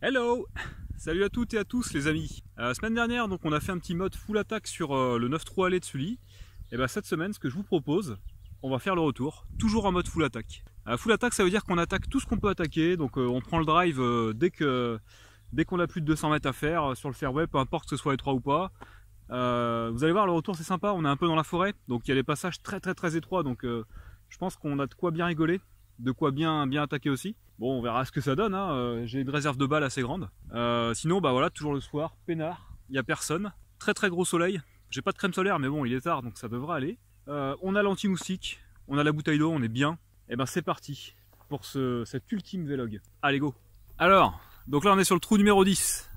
Hello! Salut à toutes et à tous les amis. Semaine dernière, donc on a fait un petit mode full attaque sur le 9 trous allé de Sully. Et ben cette semaine, ce que je vous propose, on va faire le retour, toujours en mode full attaque. Full attaque, ça veut dire qu'on attaque tout ce qu'on peut attaquer, donc on prend le drive dès qu'on a plus de 200 mètres à faire sur le fairway, peu importe que ce soit étroit ou pas. Vous allez voir, le retour c'est sympa, on est un peu dans la forêt, donc il y a des passages très étroits, donc je pense qu'on a de quoi bien rigoler, de quoi bien attaquer aussi. Bon, on verra ce que ça donne, hein. J'ai une réserve de balles assez grande. Sinon, bah voilà, toujours le soir, peinard, il n'y a personne. Très gros soleil. J'ai pas de crème solaire, mais bon, il est tard, donc ça devrait aller. On a l'anti-moustique, on a la bouteille d'eau, on est bien. Et ben c'est parti pour cet ultime vlog. Allez, go! Alors, donc là on est sur le trou numéro 10.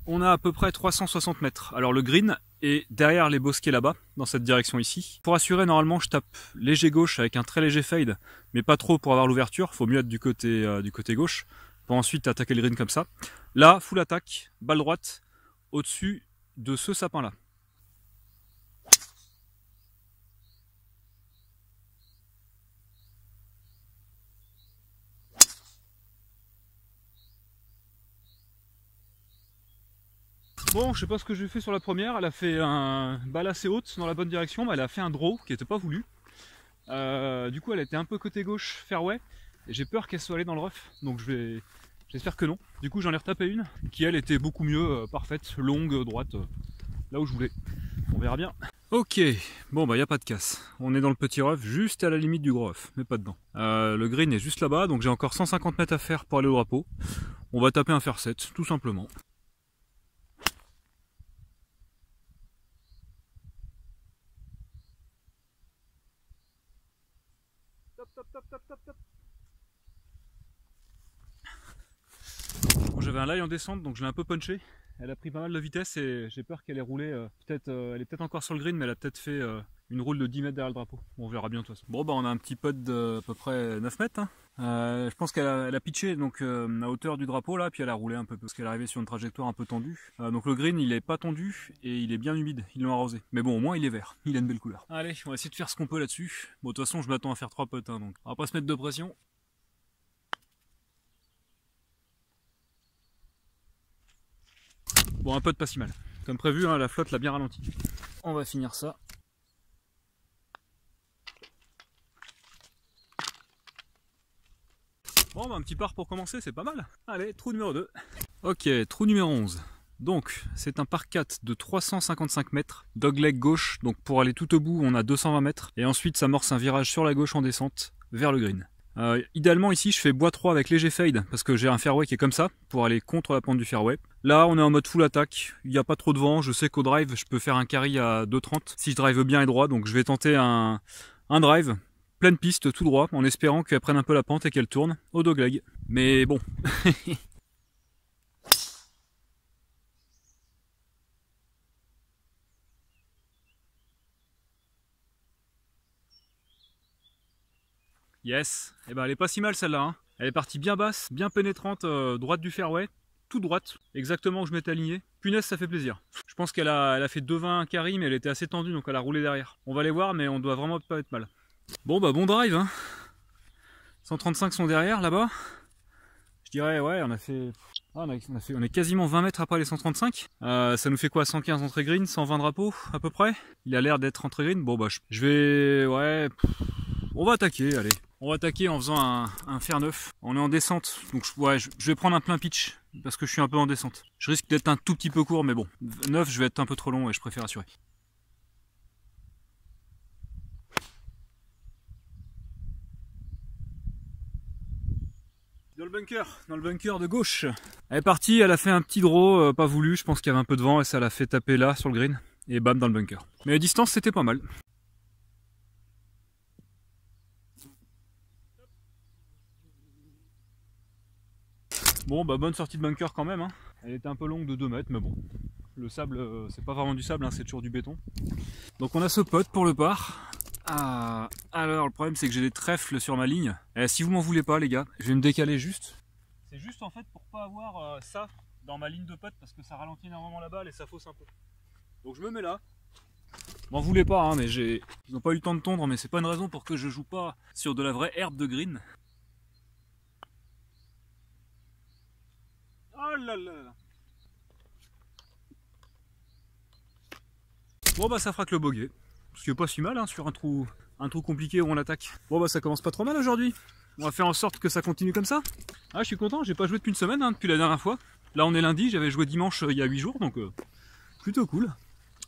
On a à peu près 360 mètres. Alors le green est derrière les bosquets là-bas, dans cette direction ici. Pour assurer, normalement, je tape léger gauche avec un très léger fade, mais pas trop pour avoir l'ouverture. Faut mieux être du côté gauche, pour ensuite attaquer le green comme ça. Là, full attaque, balle droite, au-dessus de ce sapin-là. Bon, je sais pas ce que j'ai fait sur la première, elle a fait un balle assez haute dans la bonne direction, mais elle a fait un draw qui n'était pas voulu. Du coup elle était un peu côté gauche, fairway, et j'ai peur qu'elle soit allée dans le rough, donc j'espère que non. Du coup j'en ai retapé une, qui elle était beaucoup mieux, parfaite, longue, droite, là où je voulais. On verra bien. Ok, bon bah y a pas de casse. On est dans le petit rough, juste à la limite du gros rough, mais pas dedans. Le green est juste là-bas, donc j'ai encore 150 mètres à faire pour aller au drapeau. On va taper un fair 7, tout simplement. Top. Bon, j'avais un lie en descente, donc je l'ai un peu punché. Elle a pris pas mal de vitesse et j'ai peur qu'elle ait roulé. Elle est peut-être encore sur le green, mais elle a peut-être fait une roule de 10 mètres derrière le drapeau. Bon, on verra bien de toute façon. Bon, bah on a un petit putt de à peu près 9 mètres. Hein. Je pense qu'elle a pitché donc, à hauteur du drapeau là, puis elle a roulé un peu parce qu'elle est arrivée sur une trajectoire un peu tendue. Donc le green il est pas tendu et il est bien humide, ils l'ont arrosé. Mais bon, au moins il est vert, il a une belle couleur. Allez, on va essayer de faire ce qu'on peut là-dessus. Bon, de toute façon, je m'attends à faire 3 putts, hein, donc on va pas se mettre de pression. Bon, un putt pas si mal. Comme prévu, hein, la flotte l'a bien ralenti. On va finir ça. Bon, bah, un petit par pour commencer, c'est pas mal. Allez, trou numéro 2. Ok, trou numéro 11. Donc, c'est un par 4 de 355 mètres, dogleg gauche, donc pour aller tout au bout, on a 220 mètres, et ensuite ça amorce un virage sur la gauche en descente, vers le green. Idéalement ici je fais bois 3 avec léger fade parce que j'ai un fairway qui est comme ça pour aller contre la pente du fairway. Là on est en mode full attaque, il n'y a pas trop de vent, je sais qu'au drive je peux faire un carry à 2,30 si je drive bien et droit, donc je vais tenter un drive pleine piste tout droit en espérant qu'elle prenne un peu la pente et qu'elle tourne au dogleg. Mais bon. Yes, et ben elle est pas si mal celle-là. Hein. Elle est partie bien basse, bien pénétrante, droite du fairway, toute droite, exactement où je m'étais aligné. Punaise, ça fait plaisir. Je pense qu'elle a fait 2,20 carry, mais elle était assez tendue, donc elle a roulé derrière. On va aller voir, mais on doit vraiment pas être mal. Bon bah bon drive, hein. 135 sont derrière là-bas. Je dirais ouais, on a fait. Ah, on est quasiment 20 mètres après les 135. Ça nous fait quoi, 115 entrée green, 120 drapeaux à peu près. Il a l'air d'être entrée green. Bon bah je vais. Ouais. On va attaquer, allez. On va attaquer en faisant un fair 9. On est en descente, donc ouais, je vais prendre un plein pitch parce que je suis un peu en descente. Je risque d'être un tout petit peu court, mais bon. 9, je vais être un peu trop long et je préfère assurer. Dans le bunker de gauche. Elle est partie, elle a fait un petit draw, pas voulu, je pense qu'il y avait un peu de vent et ça l'a fait taper là sur le green. Et bam, dans le bunker. Mais à distance, c'était pas mal. Bon bah bonne sortie de bunker quand même, hein. Elle était un peu longue de 2 mètres mais bon. Le sable c'est pas vraiment du sable, hein, c'est toujours du béton. Donc on a ce putt pour le par. Alors le problème c'est que j'ai des trèfles sur ma ligne. Si vous m'en voulez pas les gars, je vais me décaler juste. C'est juste en fait pour pas avoir ça dans ma ligne de putt parce que ça ralentit énormément la balle et ça fausse un peu. Donc je me mets là. M'en voulez pas hein, mais ils n'ont pas eu le temps de tondre, mais c'est pas une raison pour que je joue pas sur de la vraie herbe de green. là là là. Bon bah ça fera que le bogey. Ce qui est pas si mal hein, sur un trou compliqué où on attaque. Bon bah ça commence pas trop mal aujourd'hui. On va faire en sorte que ça continue comme ça. Ah je suis content, j'ai pas joué depuis une semaine hein, depuis la dernière fois. Là on est lundi, j'avais joué dimanche il y a 8 jours donc plutôt cool.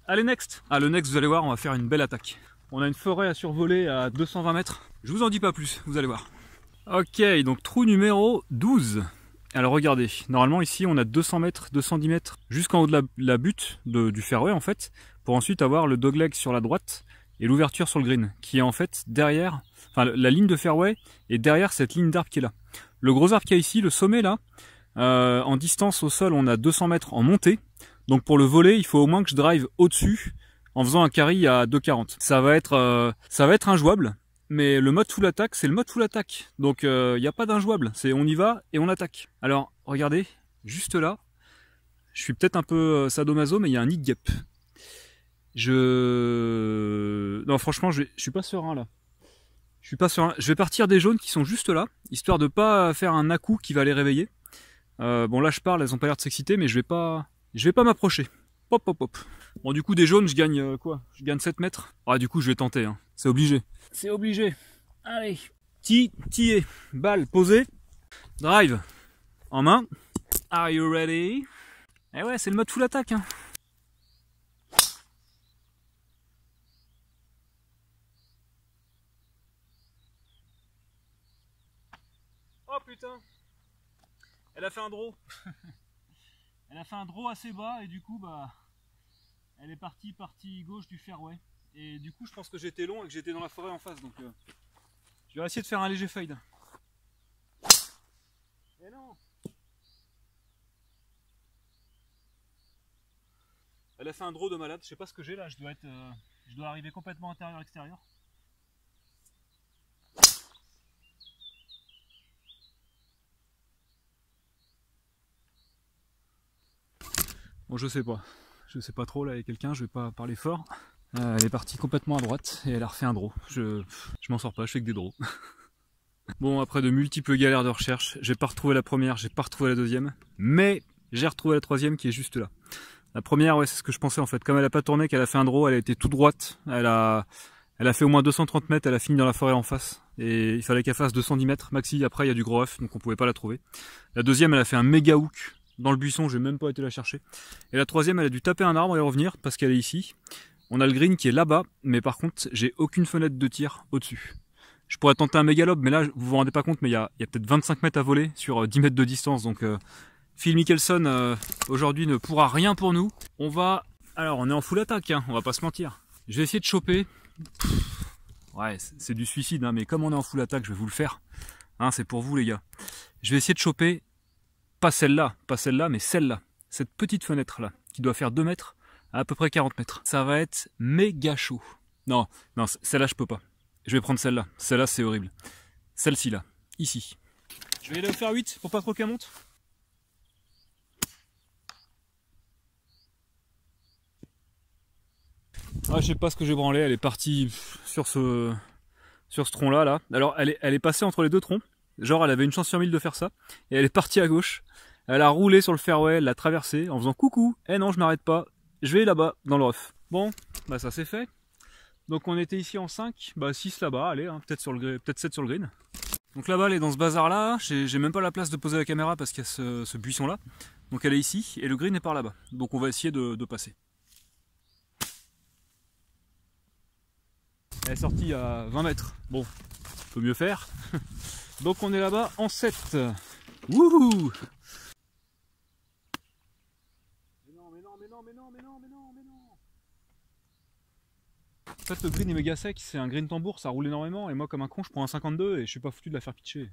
Allez next. Ah le next vous allez voir on va faire une belle attaque. On a une forêt à survoler à 220 mètres. Je vous en dis pas plus, vous allez voir. Ok donc trou numéro 12. Alors regardez, normalement ici on a 200 mètres, 210 mètres jusqu'en haut de la butte du fairway en fait, pour ensuite avoir le dogleg sur la droite et l'ouverture sur le green, qui est en fait derrière, enfin la ligne de fairway est derrière cette ligne d'arbre qui est là. Le gros arbre qu'il y a ici, le sommet là, en distance au sol on a 200 mètres en montée, donc pour le voler il faut au moins que je drive au-dessus en faisant un carry à 2,40. Ça va être injouable. Mais le mode full attack, c'est le mode full attack. Donc il n'y a pas d'injouable. C'est on y va et on attaque. Alors regardez, juste là, je suis peut-être un peu sadomaso, mais il y a un nid de guêpe. Non franchement, je suis pas serein là. Je suis pas serein. Je vais partir des jaunes qui sont juste là, histoire de pas faire un à-coup qui va les réveiller. Bon là je parle, elles ont pas l'air de s'exciter, mais je vais pas m'approcher. Hop hop hop. Bon du coup des jaunes, je gagne quoi? Je gagne 7 mètres. Ah du coup je vais tenter, hein. C'est obligé. C'est obligé. Allez. Tillé. Balle posée. Drive. En main. Are you ready? Eh ouais, c'est le mode full attack. Hein. Oh putain. Elle a fait un draw. Elle a fait un draw assez bas et du coup bah elle est partie gauche du fairway. Et du coup je pense que j'étais long et que j'étais dans la forêt en face donc je vais essayer de faire un léger fade. Et non. Elle a fait un draw de malade, je sais pas ce que j'ai là, je dois arriver complètement intérieur-extérieur. Bon je sais pas trop là, il y a quelqu'un, je vais pas parler fort. Elle est partie complètement à droite et elle a refait un draw. Je m'en sors pas, je fais que des draws. Bon, après de multiples galères de recherche, j'ai pas retrouvé la première, j'ai pas retrouvé la deuxième, mais j'ai retrouvé la troisième qui est juste là. La première, ouais, c'est ce que je pensais en fait. Comme elle a pas tourné, qu'elle a fait un draw, elle a été tout droite. Elle a fait au moins 230 mètres, elle a fini dans la forêt en face. Et il fallait qu'elle fasse 210 mètres maxi. Après, il y a du gros œuf, donc on pouvait pas la trouver. La deuxième, elle a fait un méga hook dans le buisson, j'ai même pas été la chercher. Et la troisième, elle a dû taper un arbre et revenir parce qu'elle est ici. On a le green qui est là-bas, mais par contre, j'ai aucune fenêtre de tir au-dessus. Je pourrais tenter un méga lob, mais là, vous vous rendez pas compte, mais il y a peut-être 25 mètres à voler sur 10 mètres de distance, donc Phil Mickelson aujourd'hui ne pourra rien pour nous. Alors on est en full attaque, hein, on va pas se mentir. Je vais essayer de choper. Ouais, c'est du suicide, hein, mais comme on est en full attaque, je vais vous le faire. Hein, c'est pour vous les gars. Je vais essayer de choper, pas celle-là, mais celle-là. Cette petite fenêtre-là, qui doit faire 2 mètres à peu près 40 mètres. Ça va être méga chaud. Non, celle-là je peux pas. Je vais prendre celle-là. Celle-là c'est horrible. Celle-ci là, ici. Je vais aller faire 8 pour pas trop qu'elle monte. Ah, je sais pas ce que j'ai branlé, elle est partie sur ce tronc là. Alors elle est passée entre les deux troncs, genre elle avait une chance sur 1000 de faire ça, et elle est partie à gauche, elle a roulé sur le fairway, elle l'a traversé en faisant coucou, eh non je m'arrête pas, je vais là-bas dans le rough. Bon, bah ça c'est fait, donc on était ici en 5, bah 6 là-bas, allez, hein, peut-être 7 sur le green. Donc la balle est dans ce bazar là, j'ai même pas la place de poser la caméra parce qu'il y a ce buisson là, donc elle est ici, et le green est par là-bas, donc on va essayer de passer. Elle est sortie à 20 mètres. Bon, peut mieux faire. Donc on est là-bas en 7. Wouhou! Mais non. En fait, le green est méga sec, c'est un green tambour, ça roule énormément. Et moi, comme un con, je prends un 52 et je suis pas foutu de la faire pitcher.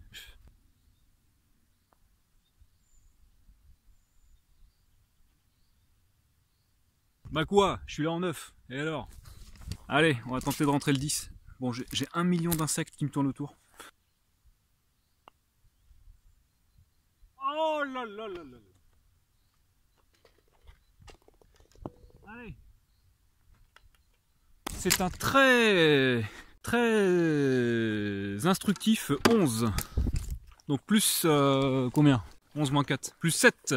Bah quoi? Je suis là en 9. Et alors? Allez, on va tenter de rentrer le 10. Bon, j'ai 1 million d'insectes qui me tournent autour. Oh là là là là. Allez. C'est un très instructif 11. Donc plus combien? 11 moins 4, plus 7.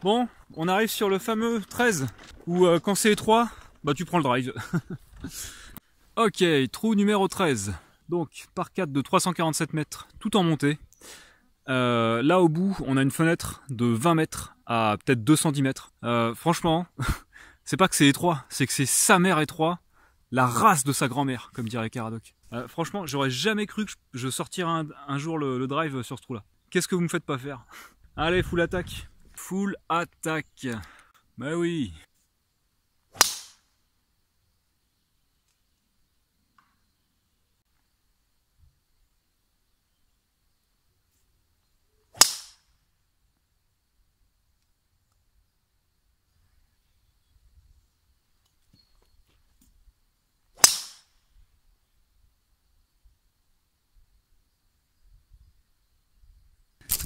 Bon, on arrive sur le fameux 13, où quand c'est étroit, bah tu prends le drive. Ok, trou numéro 13. Donc, par 4 de 347 mètres, tout en montée. Là au bout, on a une fenêtre de 20 mètres à peut-être 210 mètres. Franchement, c'est pas que c'est étroit, c'est que c'est sa mère étroit, la race de sa grand-mère, comme dirait Caradoc. Franchement, j'aurais jamais cru que je sortirais un jour le drive sur ce trou-là. Qu'est-ce que vous me faites pas faire? Allez, full attaque. Full attaque. Bah oui.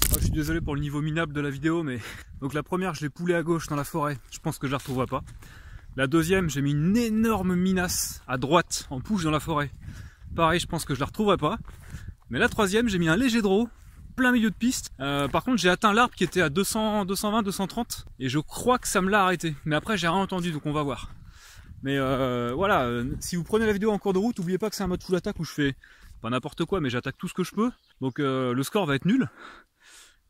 Je suis désolé pour le niveau minable de la vidéo, mais donc la première je l'ai poulée à gauche dans la forêt, je pense que je la retrouverai pas. La deuxième, j'ai mis une énorme minace à droite en push dans la forêt. Pareil, je pense que je la retrouverai pas. Mais la troisième, j'ai mis un léger draw, plein milieu de piste. Par contre, j'ai atteint l'arbre qui était à 200, 220, 230 et je crois que ça me l'a arrêté. Mais après, j'ai rien entendu, donc on va voir. Mais voilà, si vous prenez la vidéo en cours de route, n'oubliez pas que c'est un mode full attaque où je fais pas n'importe quoi, mais j'attaque tout ce que je peux. Donc le score va être nul.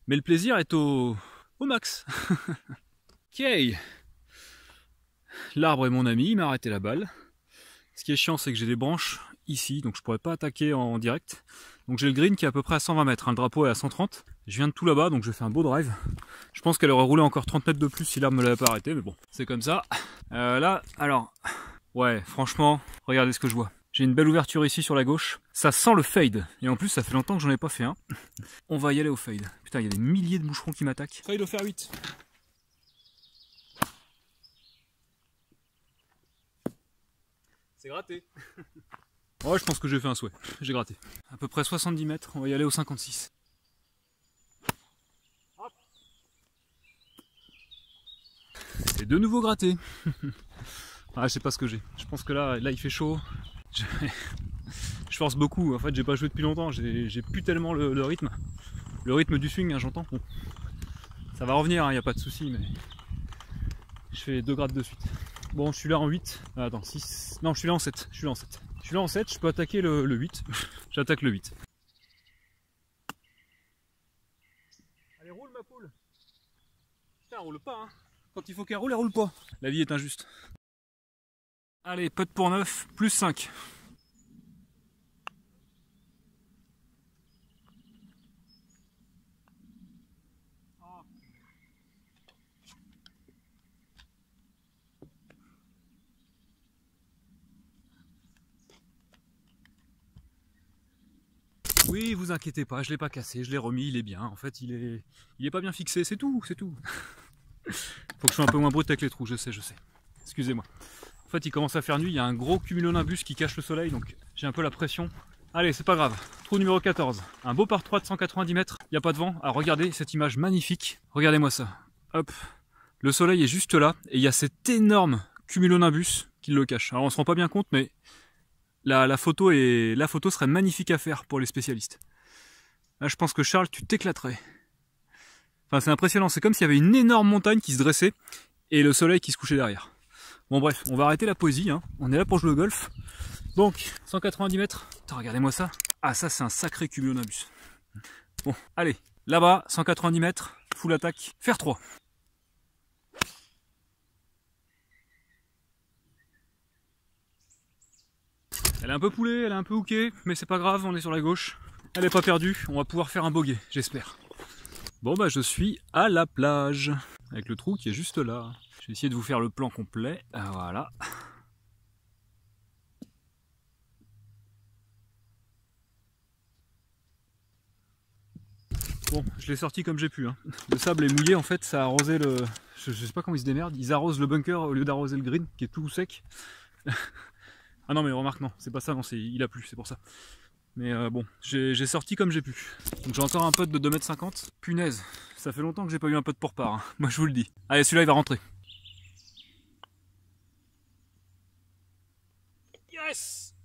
Mais le plaisir est au max. Ok. L'arbre est mon ami, il m'a arrêté la balle. Ce qui est chiant, c'est que j'ai des branches ici, donc je pourrais pas attaquer en direct. Donc j'ai le green qui est à peu près à 120 mètres, hein. Le drapeau est à 130. Je viens de tout là-bas, donc je fais un beau drive. Je pense qu'elle aurait roulé encore 30 mètres de plus si l'arbre me l'avait pas arrêté, mais bon, c'est comme ça. Là, alors, ouais, franchement, regardez ce que je vois. J'ai une belle ouverture ici sur la gauche. Ça sent le fade. Et en plus, ça fait longtemps que j'en ai pas fait un. On va y aller au fade. Putain, il y a des milliers de moucherons qui m'attaquent. Fade au fer 8. C'est gratté. Ouais, je pense que j'ai fait un souhait. J'ai gratté. À peu près 70 mètres. On va y aller au 56. Hop. C'est de nouveau gratté. Ah, je sais pas ce que j'ai. Je pense que là il fait chaud. Je force beaucoup, en fait j'ai pas joué depuis longtemps, j'ai plus tellement le rythme. Le rythme du swing, hein, j'entends. Bon. Ça va revenir, il n'y a pas de souci, mais je fais 2 grades de suite. Bon, je suis là en 8. Ah, attends, 6. Non, je suis là en 7. Je suis là en 7. Je suis là en 7, je peux attaquer le 8. J'attaque le 8. Allez, roule ma poule. Putain, roule pas, hein. Quand il faut qu'elle roule pas. La vie est injuste. Allez, putt pour 9, plus 5. Oui, vous inquiétez pas, je l'ai pas cassé, je l'ai remis, il est bien. En fait, il est pas bien fixé, c'est tout, c'est tout. Faut que je sois un peu moins brut avec les trous, je sais. Excusez-moi. En fait, il commence à faire nuit, il y a un gros cumulonimbus qui cache le soleil, donc j'ai un peu la pression. Allez, c'est pas grave. Trou numéro 14. Un beau par 3 de 190 mètres, il n'y a pas de vent. Ah, regardez cette image magnifique. Regardez-moi ça. Hop. Le soleil est juste là, et il y a cet énorme cumulonimbus qui le cache. Alors, on se rend pas bien compte, mais la photo serait magnifique à faire pour les spécialistes. Là, je pense que Charles, tu t'éclaterais. Enfin, c'est impressionnant. C'est comme s'il y avait une énorme montagne qui se dressait et le soleil qui se couchait derrière. Bon, bref, on va arrêter la poésie. Hein. On est là pour jouer au golf. Donc, 190 mètres. Regardez-moi ça. Ah, ça, c'est un sacré cumulonimbus. Bon, allez. Là-bas, 190 mètres. Full attaque. Faire 3. Elle est un peu poulée, elle est un peu hookée, mais c'est pas grave, on est sur la gauche. Elle est pas perdue, on va pouvoir faire un bogey, j'espère. Bon bah je suis à la plage, avec le trou qui est juste là. Je vais essayer de vous faire le plan complet, voilà. Bon, je l'ai sorti comme j'ai pu. Hein. Le sable est mouillé, en fait, ça a arrosé le... Je sais pas comment ils se démerdent, ils arrosent le bunker au lieu d'arroser le green, qui est tout sec. Ah non mais remarque, non, c'est pas ça, non, il a plu, c'est pour ça. Mais bon, j'ai sorti comme j'ai pu. Donc j'ai encore un putt de 2,50 m. Punaise, ça fait longtemps que j'ai pas eu un putt pour part, hein. Moi je vous le dis. Allez, celui-là il va rentrer. Yes!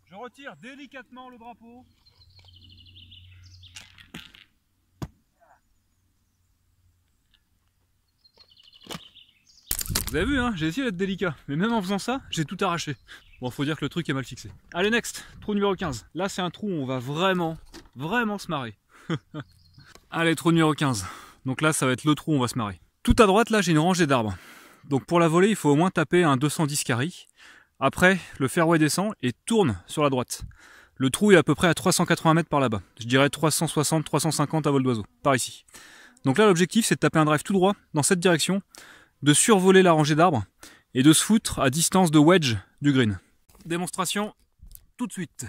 Je retire délicatement le drapeau. Vous avez vu, hein, j'ai essayé d'être délicat, mais même en faisant ça, j'ai tout arraché. Bon, faut dire que le truc est mal fixé. Allez, next, trou numéro 15. Là, c'est un trou où on va vraiment se marrer. Allez, trou numéro 15. Donc là, ça va être le trou où on va se marrer. Tout à droite, là, j'ai une rangée d'arbres. Donc pour la voler, il faut au moins taper un 210 carry. Après, le fairway descend et tourne sur la droite. Le trou est à peu près à 380 mètres par là-bas. Je dirais 360, 350 à vol d'oiseau, par ici. Donc là, l'objectif, c'est de taper un drive tout droit dans cette direction, de survoler la rangée d'arbres et de se foutre à distance de wedge du green. Démonstration tout de suite.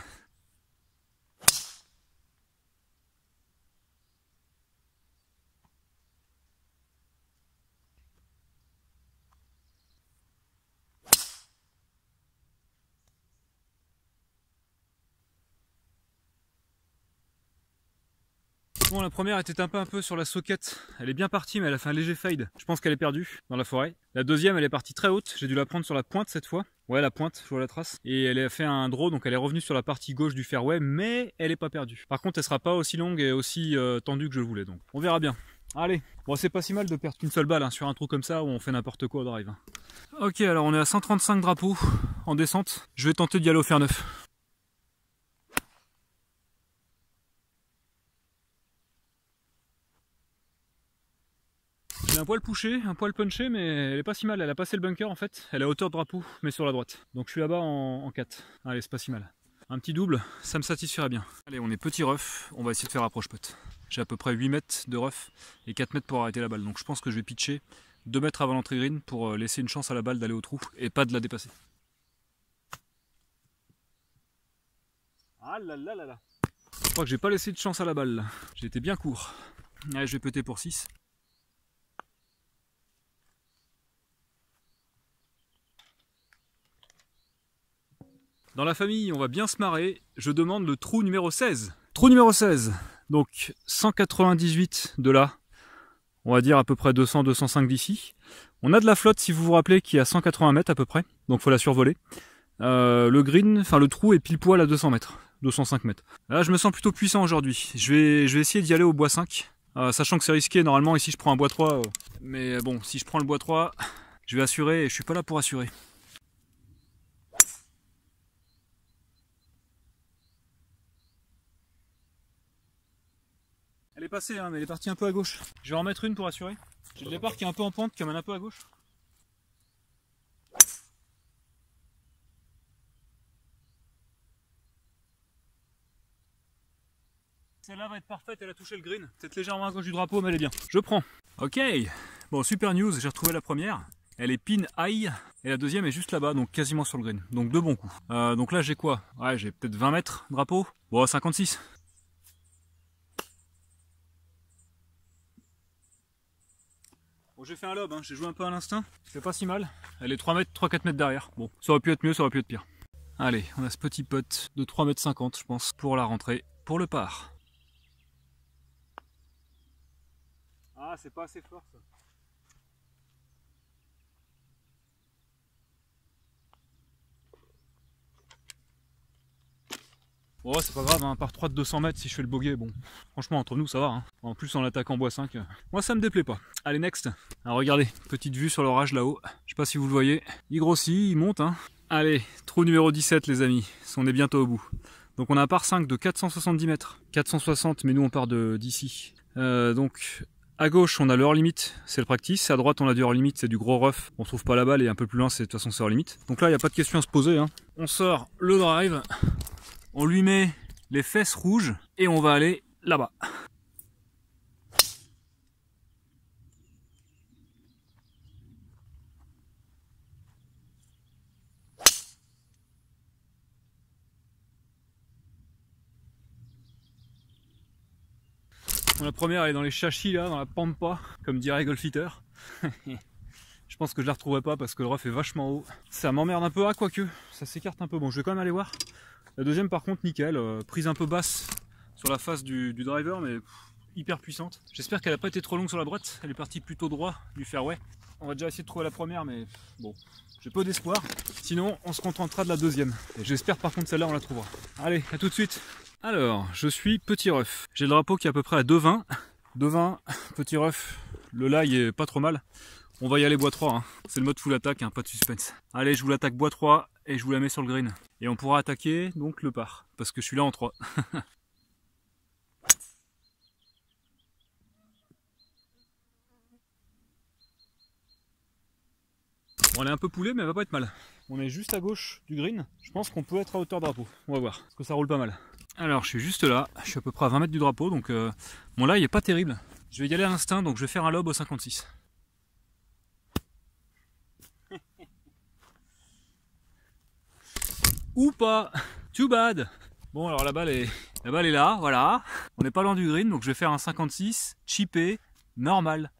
Bon, la première était tapée un peu sur la socket, elle est bien partie mais elle a fait un léger fade, je pense qu'elle est perdue dans la forêt. La deuxième elle est partie très haute, j'ai dû la prendre sur la pointe cette fois, ouais la pointe, je vois la trace, et elle a fait un draw donc elle est revenue sur la partie gauche du fairway mais elle est pas perdue. Par contre elle sera pas aussi longue et aussi tendue que je voulais, donc on verra bien. Allez, bon c'est pas si mal de perdre qu'une seule balle hein, sur un trou comme ça où on fait n'importe quoi au drive. Ok, alors on est à 135 drapeaux en descente, je vais tenter d'y aller au fer neuf. J'ai un poil poussé, un poil punché, mais elle est pas si mal. Elle a passé le bunker en fait. Elle est à hauteur de drapeau, mais sur la droite. Donc je suis là-bas en 4. Allez, c'est pas si mal. Un petit double, ça me satisferait bien. Allez, on est petit rough, on va essayer de faire approche putt. J'ai à peu près 8 mètres de rough et 4 mètres pour arrêter la balle. Donc je pense que je vais pitcher 2 mètres avant l'entrée green pour laisser une chance à la balle d'aller au trou et pas de la dépasser. Ah là là là là. Je crois que j'ai pas laissé de chance à la balle là. J'ai été bien court. Allez, je vais putter pour 6. Dans la famille, on va bien se marrer. Je demande le trou numéro 16. Trou numéro 16. Donc 198 de là. On va dire à peu près 200-205 d'ici. On a de la flotte, si vous vous rappelez, qui est à 180 mètres à peu près. Donc faut la survoler. Le green, enfin le trou est pile poil à 200 mètres. 205 mètres. Là, je me sens plutôt puissant aujourd'hui. Je vais essayer d'y aller au bois 5. Sachant que c'est risqué, normalement ici je prends un bois 3. Mais bon, si je prends le bois 3, je vais assurer et je suis pas là pour assurer. Elle est passée, hein, mais elle est partie un peu à gauche. Je vais en remettre une pour assurer. J'ai le départ qui est un peu en pente, qui amène un peu à gauche. Celle-là va être parfaite, elle a touché le green. Peut-être légèrement à gauche du drapeau, mais elle est bien. Je prends. Ok. Bon, super news, j'ai retrouvé la première. Elle est pin high. Et la deuxième est juste là-bas, donc quasiment sur le green. Donc deux bons coups. Donc là, j'ai quoi? Ouais, j'ai peut-être 20 mètres drapeau. Bon, 56. Bon, j'ai fait un lob, hein. J'ai joué un peu à l'instinct. C'est pas si mal. Elle est 3-4 mètres derrière. Bon, ça aurait pu être mieux, ça aurait pu être pire. Allez, on a ce petit putt de 3,50 m, je pense, pour la rentrée, pour le par. Ah, c'est pas assez fort ça. Bon, c'est pas grave, hein, par 3 de 200 mètres si je fais le bogey, bon, franchement entre nous ça va, hein. En plus en attaquant bois 5, moi ça me déplaît pas. Allez, next. Alors regardez, petite vue sur l'orage là-haut, je sais pas si vous le voyez, il grossit, il monte, hein. Allez, trou numéro 17 les amis, on est bientôt au bout. Donc on a un par 5 de 470 mètres, 460 mais nous on part d'ici. Donc à gauche on a le hors limite, c'est le practice, à droite on a du hors limite, c'est du gros rough, on trouve pas la balle et un peu plus loin c'est de toute façon c'est hors limite. Donc là il n'y a pas de question à se poser, hein. On sort le drive. On lui met les fesses rouges et on va aller là-bas. Bon, la première elle est dans les châchis là, dans la pampa, comme dirait Golfitter. Je pense que je la retrouverai pas parce que le rough est vachement haut. Ça m'emmerde un peu, ah quoique, ça s'écarte un peu. Bon, je vais quand même aller voir. La deuxième par contre nickel, prise un peu basse sur la face du driver mais hyper puissante. J'espère qu'elle n'a pas été trop longue sur la droite, elle est partie plutôt droit du fairway. On va déjà essayer de trouver la première mais bon, j'ai peu d'espoir. Sinon on se contentera de la deuxième. Et j'espère par contre celle-là on la trouvera. Allez, à tout de suite. Alors, je suis petit rough. J'ai le drapeau qui est à peu près à 2,20. 2,20, petit rough, le lie est pas trop mal. On va y aller bois 3, hein. C'est le mode full attaque, hein, pas de suspense. Allez, je vous l'attaque bois 3 et je vous la mets sur le green. Et on pourra attaquer donc le par, parce que je suis là en 3. Bon, elle est un peu poulée, mais elle va pas être mal. On est juste à gauche du green. Je pense qu'on peut être à hauteur drapeau. On va voir, parce que ça roule pas mal. Alors, je suis juste là. Je suis à peu près à 20 mètres du drapeau, donc bon là, il est pas terrible. Je vais y aller à l'instinct, donc je vais faire un lob au 56. Ou pas. Too bad. Bon, alors la balle est là, voilà. On n'est pas loin du green, donc je vais faire un 56, chippé, normal.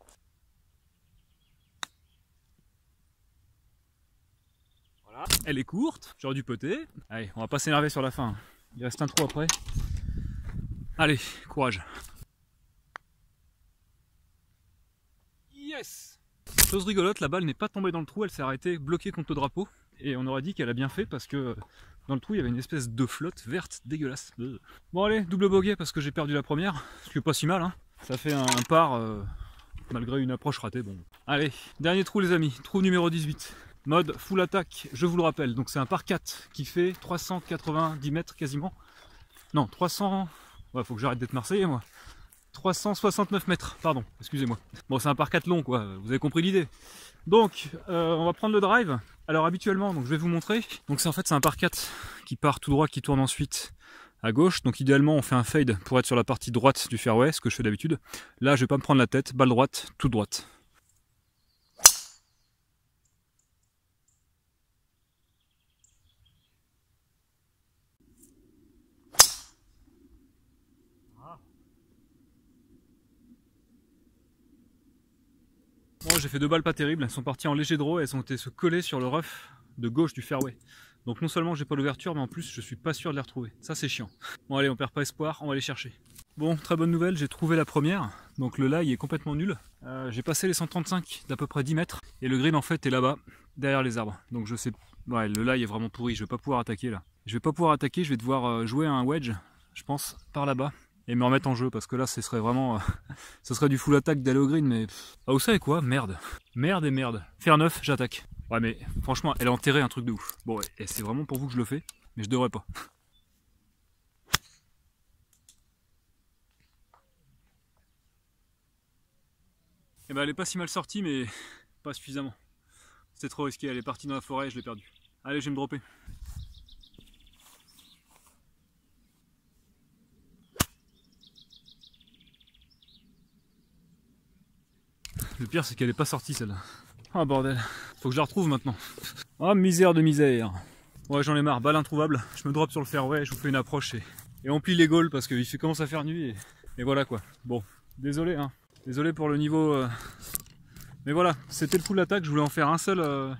Voilà. Elle est courte, j'aurais dû putter. Allez, on va pas s'énerver sur la fin. Il reste un trou après. Allez, courage. Yes. Chose rigolote, la balle n'est pas tombée dans le trou, elle s'est arrêtée bloquée contre le drapeau. Et on aurait dit qu'elle a bien fait parce que dans le trou il y avait une espèce de flotte verte dégueulasse. Bon allez, double bogey parce que j'ai perdu la première, ce qui est pas si mal, hein. Ça fait un par malgré une approche ratée. Bon. Allez, dernier trou les amis, trou numéro 18. Mode full attaque, je vous le rappelle, donc c'est un par 4 qui fait 390 mètres quasiment. Non, 300... Ouais, faut que j'arrête d'être marseillais moi. 369 mètres, pardon, excusez-moi. Bon, c'est un par 4 long quoi, vous avez compris l'idée. Donc, on va prendre le drive. Alors habituellement, donc je vais vous montrer. Donc c'est un par 4 qui part tout droit, qui tourne ensuite à gauche. Donc idéalement, on fait un fade pour être sur la partie droite du fairway, ce que je fais d'habitude. Là, je vais pas me prendre la tête, balle droite, toute droite. Bon, j'ai fait 2 balles pas terribles, elles sont parties en léger draw et elles ont été se coller sur le rough de gauche du fairway. Donc non seulement j'ai pas l'ouverture, mais en plus je suis pas sûr de les retrouver. Ça c'est chiant. Bon allez, on perd pas espoir, on va les chercher. Bon, très bonne nouvelle, j'ai trouvé la première. Donc le lie est complètement nul. J'ai passé les 135 d'à peu près 10 mètres. Et le green en fait est là-bas, derrière les arbres. Donc je sais... Ouais, le lie est vraiment pourri, je vais pas pouvoir attaquer là. Je vais pas pouvoir attaquer, je vais devoir jouer un wedge, je pense, par là-bas. Et me remettre en jeu parce que là ce serait vraiment ce serait du full attaque d'aller au green, mais ah, vous savez quoi, merde et merde, faire 9 j'attaque. Ouais mais franchement elle a enterré un truc de ouf. Bon ouais, et c'est vraiment pour vous que je le fais, mais je devrais pas. Et ben elle est pas si mal sortie, mais pas suffisamment. C'était trop risqué, elle est partie dans la forêt et je l'ai perdue. Allez, je vais me dropper. Le pire c'est qu'elle est pas sortie celle-là. Ah bordel, faut que je la retrouve maintenant. Ah misère de misère. Ouais j'en ai marre, balle introuvable, je me drop sur le fairway, je vous fais une approche et on plie les goals parce qu'il commence à faire nuit et voilà quoi. Bon, désolé hein, désolé pour le niveau... Mais voilà, c'était le full attaque, je voulais en faire un seul...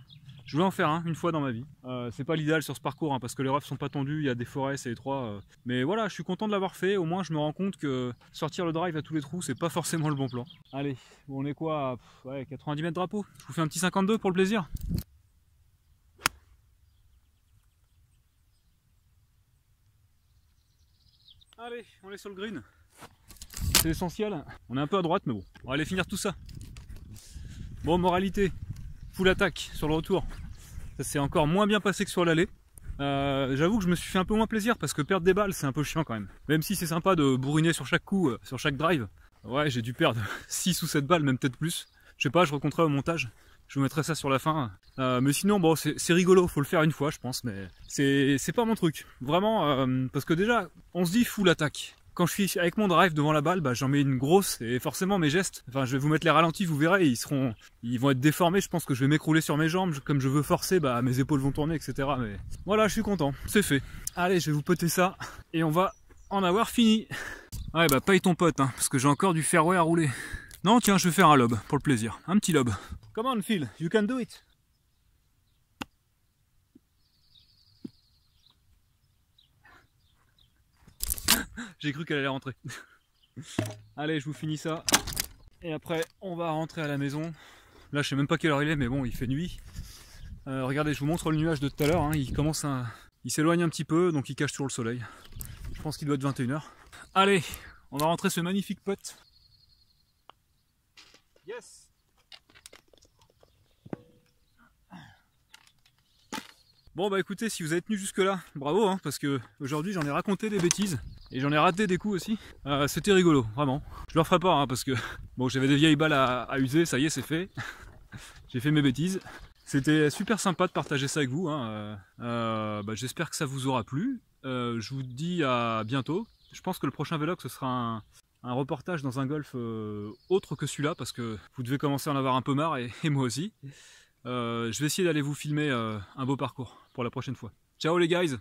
Je voulais en faire un, une fois dans ma vie. C'est pas l'idéal sur ce parcours, hein, parce que les roughs sont pas tendus, il y a des forêts, c'est étroit. Mais voilà, je suis content de l'avoir fait. Au moins, je me rends compte que sortir le drive à tous les trous, c'est pas forcément le bon plan. Allez, bon, on est quoi ouais, 90 mètres drapeau. Je vous fais un petit 52 pour le plaisir. Allez, on est sur le green. C'est essentiel. On est un peu à droite, mais bon. On va aller finir tout ça. Bon, moralité. Full attaque sur le retour. Ça s'est encore moins bien passé que sur l'aller. J'avoue que je me suis fait un peu moins plaisir parce que perdre des balles c'est un peu chiant quand même. Même si c'est sympa de bourriner sur chaque coup, sur chaque drive. Ouais, j'ai dû perdre 6 ou 7 balles, même peut-être plus. Je sais pas, je recompterai au montage. Je vous mettrai ça sur la fin. Mais sinon, bon, c'est rigolo, faut le faire une fois je pense, mais c'est pas mon truc. Vraiment, parce que déjà, on se dit full attaque. Quand je suis avec mon drive devant la balle, bah, j'en mets une grosse et forcément mes gestes, enfin je vais vous mettre les ralentis, vous verrez, ils vont être déformés, je pense que je vais m'écrouler sur mes jambes, comme je veux forcer, bah mes épaules vont tourner, etc. Mais voilà, je suis content, c'est fait. Allez, je vais vous poter ça et on va en avoir fini. Ouais bah paye ton pote, hein, parce que j'ai encore du fairway à rouler. Non tiens, je vais faire un lob, pour le plaisir, un petit lob. Come on Phil, you can do it. J'ai cru qu'elle allait rentrer. Allez, je vous finis ça. Et après, on va rentrer à la maison. Là, je sais même pas quelle heure il est, mais bon, il fait nuit. Regardez, je vous montre le nuage de tout à l'heure. Hein. Il s'éloigne un petit peu, donc il cache toujours le soleil. Je pense qu'il doit être 21 h. Allez, on va rentrer ce magnifique putt. Yes. Bon bah écoutez, si vous avez tenu jusque là, bravo hein, parce que aujourd'hui j'en ai raconté des bêtises et j'en ai raté des coups aussi. C'était rigolo, vraiment. Je le referai pas hein, parce que bon, j'avais des vieilles balles à user, ça y est, c'est fait. J'ai fait mes bêtises. C'était super sympa de partager ça avec vous. Hein. Bah, j'espère que ça vous aura plu. Je vous dis à bientôt. Je pense que le prochain vlog ce sera un reportage dans un golf autre que celui-là parce que vous devez commencer à en avoir un peu marre et moi aussi. Je vais essayer d'aller vous filmer un beau parcours pour la prochaine fois. Ciao les guys!